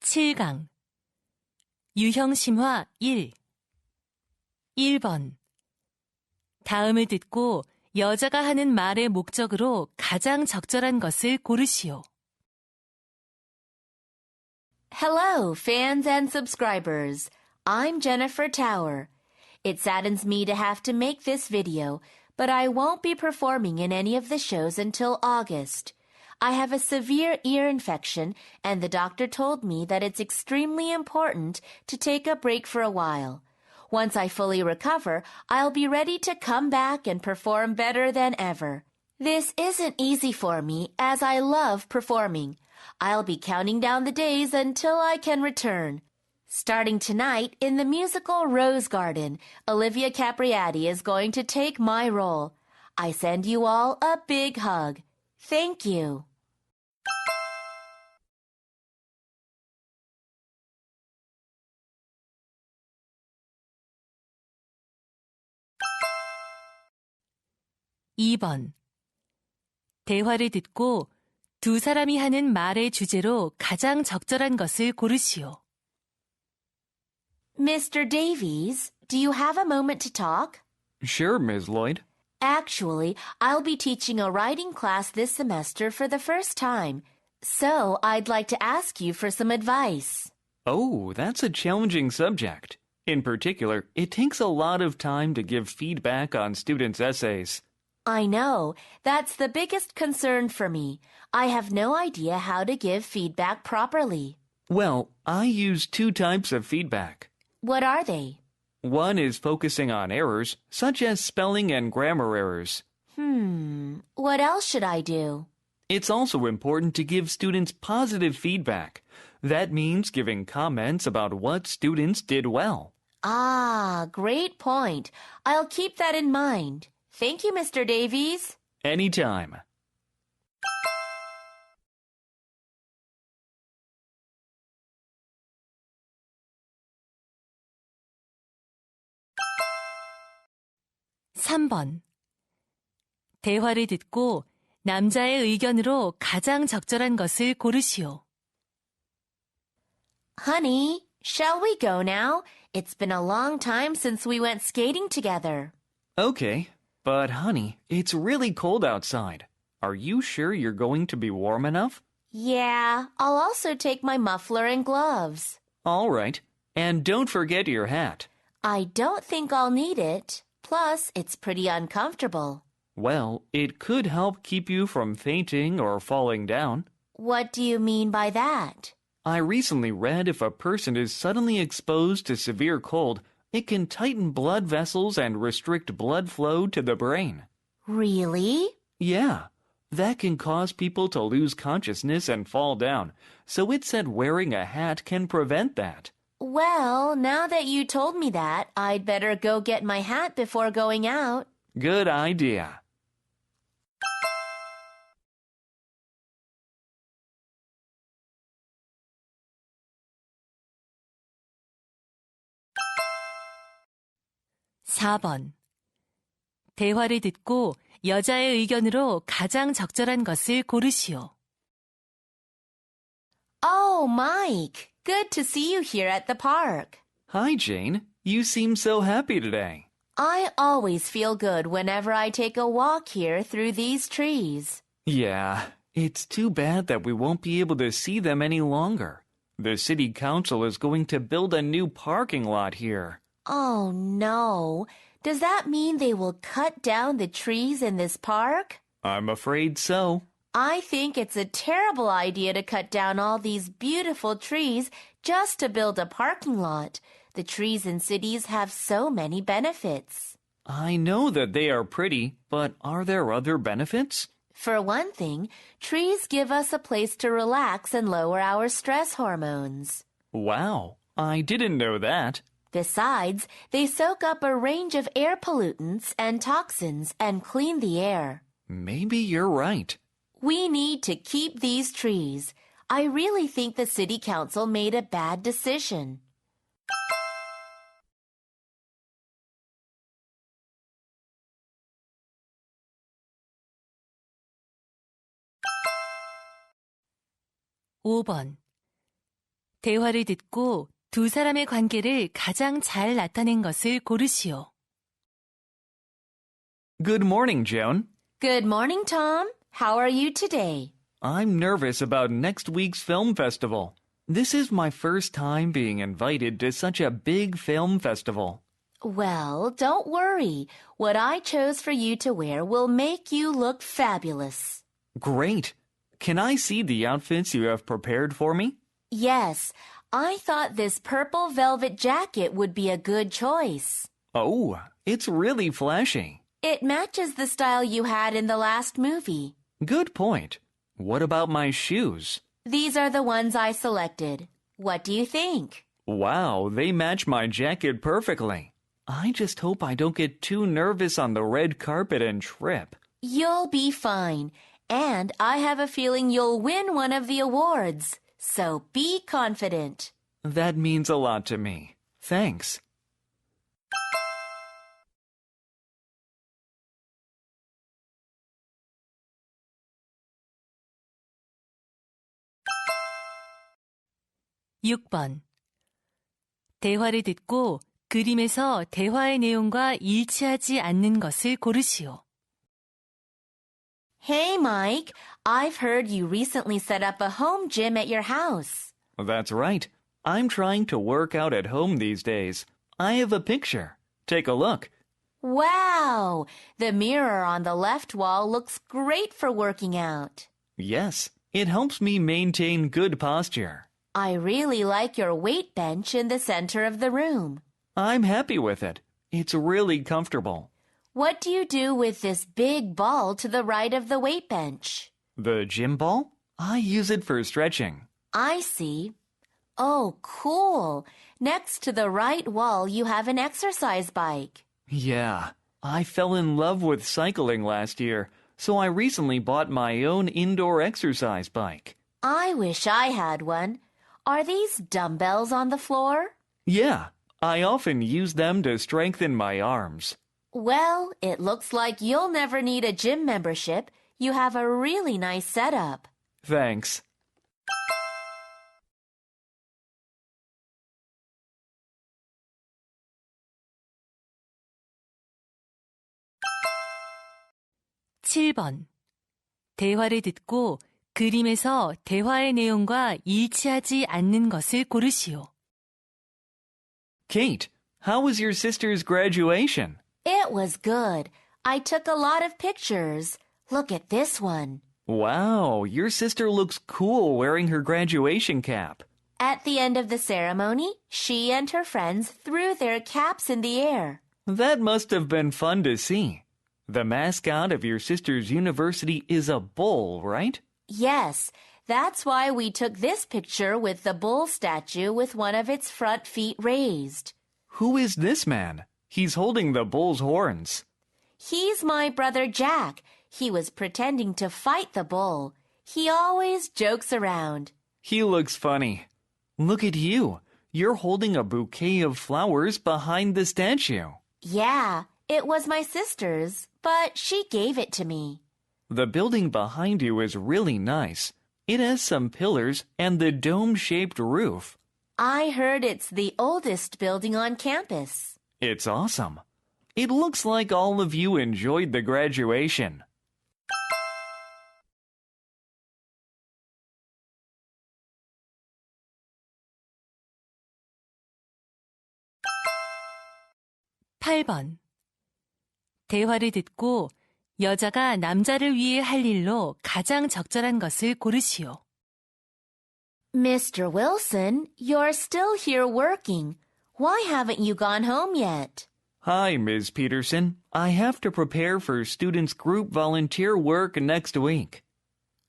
7강 유형심화 1 1번 다음을 듣고 여자가 하는 말의 목적으로 가장 적절한 것을 고르시오. Hello, fans and subscribers. I'm Jennifer Tower. It saddens me to have to make this video, but I won't be performing in any of the shows until August. I have a severe ear infection, and the doctor told me that it's extremely important to take a break for a while. Once I fully recover, I'll be ready to come back and perform better than ever. This isn't easy for me, as I love performing. I'll be counting down the days until I can return. Starting tonight in the musical Rose Garden, Olivia Capriati is going to take my role. I send you all a big hug. Thank you. (2번) 대화를 듣고 두 사람이 하는 말의 주제로 가장 적절한 것을 고르시오. Mr. Davies, do you have a moment to talk? Sure, Ms. Lloyd. Actually, I'll be teaching a writing class this semester for the first time, so I'd like to ask you for some advice. Oh, that's a challenging subject. In particular, it takes a lot of time to give feedback on students' essays. I know. That's the biggest concern for me. I have no idea how to give feedback properly. Well, I use two types of feedback. What are they? One is focusing on errors, such as spelling and grammar errors. What else should I do? It's also important to give students positive feedback. That means giving comments about what students did well. Ah, great point. I'll keep that in mind. Thank you, Mr. Davies. Anytime. (3번) 대화를 듣고 남자의 의견으로 가장 적절한 것을 고르시오. Honey, shall we go now? It's been a long time since we went skating together. Okay, but honey, it's really cold outside. Are you sure you're going to be warm enough? Yeah, I'll also take my muffler and gloves. All right, and don't forget your hat. I don't think I'll need it. Plus, it's pretty uncomfortable. Well, it could help keep you from fainting or falling down. What do you mean by that? I recently read if a person is suddenly exposed to severe cold, it can tighten blood vessels and restrict blood flow to the brain. Really? Yeah, that can cause people to lose consciousness and fall down, so it said wearing a hat can prevent that. Well, now that you told me that, I'd better go get my hat before going out. Good idea. (4번) 대화를 듣고 여자의 의견으로 가장 적절한 것을 고르시오. Oh, Mike, good to see you here at the park. Hi, Jane. You seem so happy today. I always feel good whenever I take a walk here through these trees. Yeah, it's too bad that we won't be able to see them any longer. The city council is going to build a new parking lot here. Oh, no. Does that mean they will cut down the trees in this park? I'm afraid so. I think it's a terrible idea to cut down all these beautiful trees just to build a parking lot. The trees in cities have so many benefits. I know that they are pretty, but are there other benefits? For one thing, trees give us a place to relax and lower our stress hormones. Wow, I didn't know that. Besides, they soak up a range of air pollutants and toxins and clean the air. Maybe you're right. We need to keep these trees. I really think the city council made a bad decision. (5번) 대화를 듣고 두 사람의 관계를 가장 잘 나타낸 것을 고르시오. Good morning, Joan. Good morning, Tom. How are you today? I'm nervous about next week's film festival. This is my first time being invited to such a big film festival. Well, don't worry. What I chose for you to wear will make you look fabulous. Great. Can I see the outfits you have prepared for me? Yes, I thought this purple velvet jacket would be a good choice. Oh, it's really flashy. It matches the style you had in the last movie. Good point. What about my shoes? These are the ones I selected. What do you think? Wow, they match my jacket perfectly. I just hope I don't get too nervous on the red carpet and trip. You'll be fine. And I have a feeling you'll win one of the awards. So be confident. That means a lot to me. Thanks. (6번) 대화를 듣고 그림에서 대화의 내용과 일치하지 않는 것을 고르시오. Hey, Mike. I've heard you recently set up a home gym at your house. That's right. I'm trying to work out at home these days. I have a picture. Take a look. Wow! The mirror on the left wall looks great for working out. Yes, it helps me maintain good posture. I really like your weight bench in the center of the room. I'm happy with it. It's really comfortable. What do you do with this big ball to the right of the weight bench? The gym ball? I use it for stretching. I see. Oh, cool. Next to the right wall, you have an exercise bike. Yeah, I fell in love with cycling last year, so I recently bought my own indoor exercise bike. I wish I had one. Are these dumbbells on the floor? Yeah, I often use them to strengthen my arms. Well, it looks like you'll never need a gym membership. You have a really nice setup. Thanks. (7번) 대화를 듣고 그림에서 대화의 내용과 일치하지 않는 것을 고르시오. Kate, how was your sister's graduation? It was good. I took a lot of pictures. Look at this one. Wow, your sister looks cool wearing her graduation cap. At the end of the ceremony, she and her friends threw their caps in the air. That must have been fun to see. The mascot of your sister's university is a bull, right? Yes, that's why we took this picture with the bull statue with one of its front feet raised. Who is this man? He's holding the bull's horns. He's my brother Jack. He was pretending to fight the bull. He always jokes around. He looks funny. Look at you. You're holding a bouquet of flowers behind the statue. Yeah, it was my sister's, but she gave it to me. The building behind you is really nice. It has some pillars and the dome-shaped roof. I heard it's the oldest building on campus. It's awesome. It looks like all of you enjoyed the graduation. (8번) 대화를 듣고 여자가 남자를 위해 할 일로 가장 적절한 것을 고르시오. Mr. Wilson, you're still here working. Why haven't you gone home yet? Hi, Ms. Peterson. I have to prepare for students' group volunteer work next week.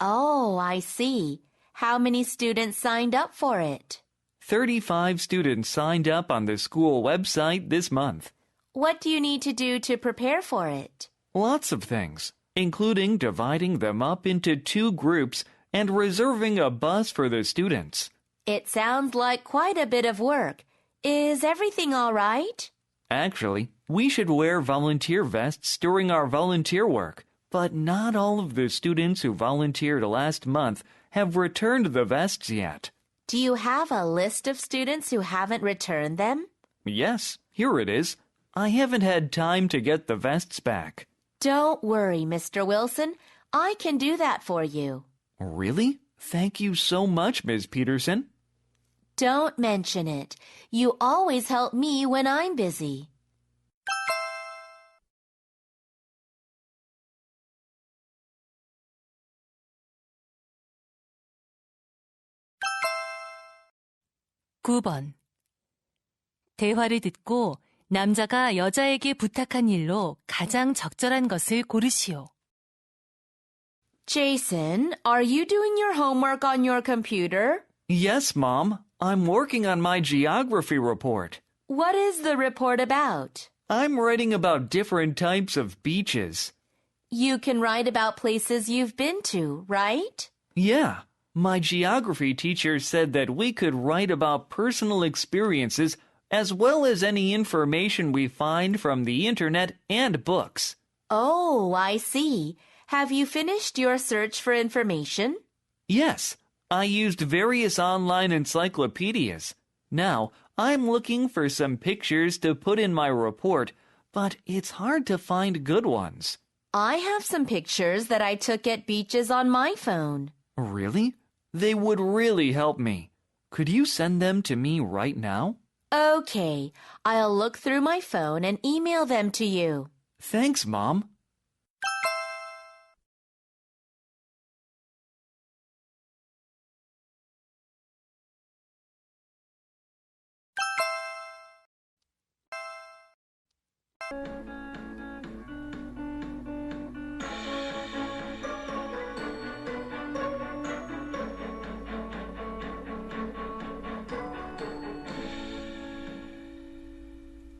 Oh, I see. How many students signed up for it? 35 students signed up on the school website this month. What do you need to do to prepare for it? Lots of things, including dividing them up into 2 groups and reserving a bus for the students. It sounds like quite a bit of work. Is everything all right? Actually, we should wear volunteer vests during our volunteer work, but not all of the students who volunteered last month have returned the vests yet. Do you have a list of students who haven't returned them? Yes, here it is. I haven't had time to get the vests back. Don't worry, Mr. Wilson. I can do that for you. Really? Thank you so much, Ms. Peterson. Don't mention it. You always help me when I'm busy. (9번) 대화를 듣고 남자가 여자에게 부탁한 일로 가장 적절한 것을 고르시오. Jason, are you doing your homework on your computer? Yes, Mom. I'm working on my geography report. What is the report about? I'm writing about different types of beaches. You can write about places you've been to, right? Yeah, my geography teacher said that we could write about personal experiences as well as any information we find from the internet and books. Oh, I see. Have you finished your search for information? Yes, I used various online encyclopedias. Now, I'm looking for some pictures to put in my report, but it's hard to find good ones. I have some pictures that I took at beaches on my phone. Really? They would really help me. Could you send them to me right now? Okay, I'll look through my phone and email them to you. Thanks, Mom.